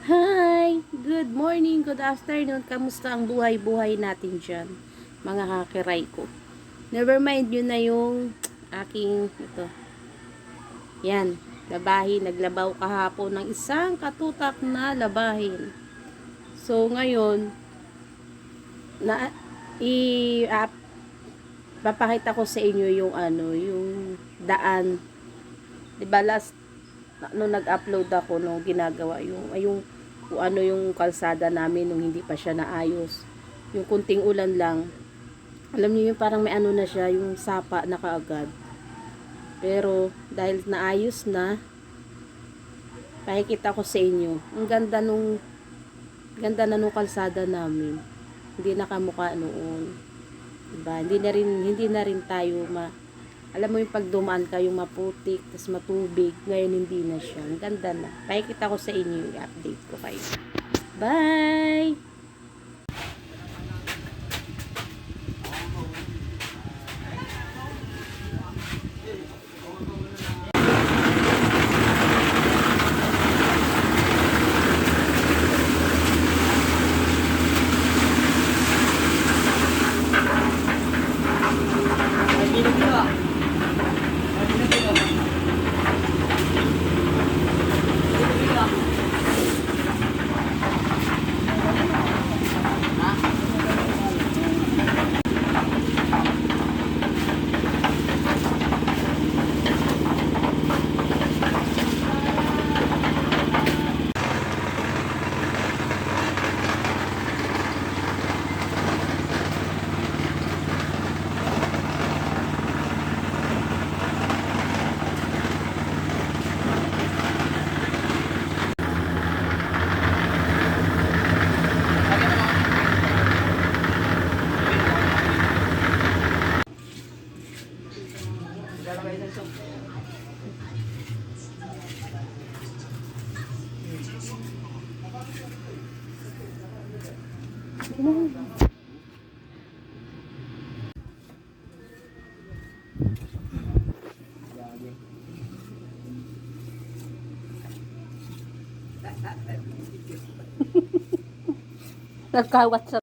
Hi! Good morning, good afternoon. Kamusta ang buhay-buhay natin dyan, mga hakiray ko? Never mind yun na yung aking, ito, yan, labahin. Naglabaw kahapon ng isang katutak na labahin. So, ngayon, na, i, uh, papakita ko sa inyo yung yung daan. Diba last, nung nag-upload ako, nung ginagawa yung kung ano yung kalsada namin nung hindi pa siya naayos. Yung kunting ulan lang. Alam niyo yung parang may ano na siya, yung sapa na kaagad. Pero dahil naayos na, pakikita ko sa inyo. Ang ganda na nung kalsada namin. Hindi nakamukha noon. Diba? Hindi na rin tayo alam mo yung pagdumaan kayo maputik, tas matubig, ngayon hindi na siya. Ang ganda na. Pakikita ko sa inyo yung update ko kayo. Bye! Nagkawat sa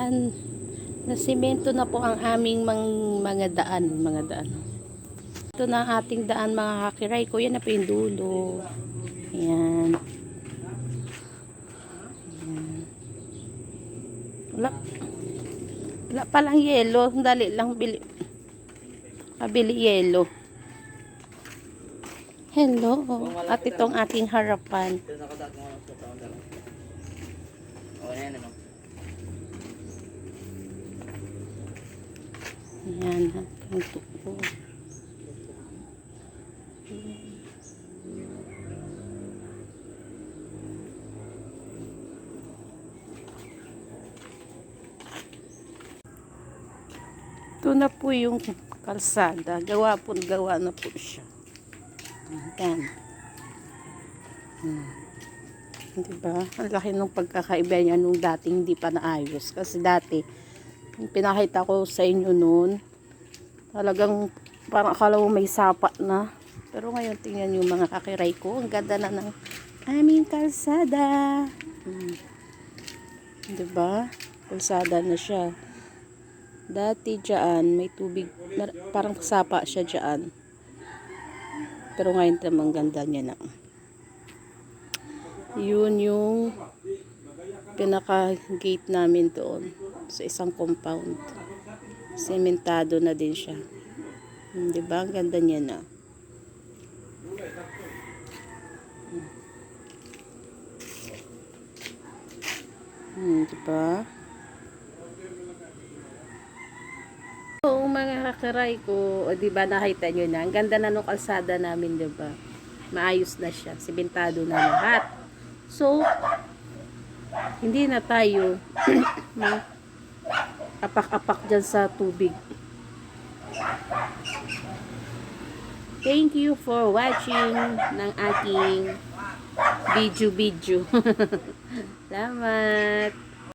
yan. Nasimento na po ang aming mga daan. Ito na ang ating daan, mga hakiray ko. Yan na po yung dulo. Yan. Wala, wala palang yelo. Dali lang kabili yelo. Hello. At itong aking harapan. Yan. Ang tuko. Ito na po yung kalsada. Gawa na po siya. Yan. Diba? Ang laki ng pagkakaiba niya nung dating hindi pa naayos. Kasi dati, yung pinakita ko sa inyo noon, talagang parang akala mo may sapa na. Pero ngayon, tingnan yung mga kakiray ko. Ang ganda na ng aming kalsada. Diba? Kalsada na siya. Dati dyan, may tubig, parang sapa siya dyan. Pero ngayon naman ganda niya na. Yun yung pinaka-gate namin doon sa isang compound. Sementado na din siya. Diba? Ang ganda niya na. Diba? So, mga kakaray ko, o diba nakita nyo na, ang ganda na nung kalsada namin, diba? Maayos na siya, simentado na lahat. So, hindi na tayo apak-apak dyan sa tubig. Thank you for watching ng aking video. Salamat!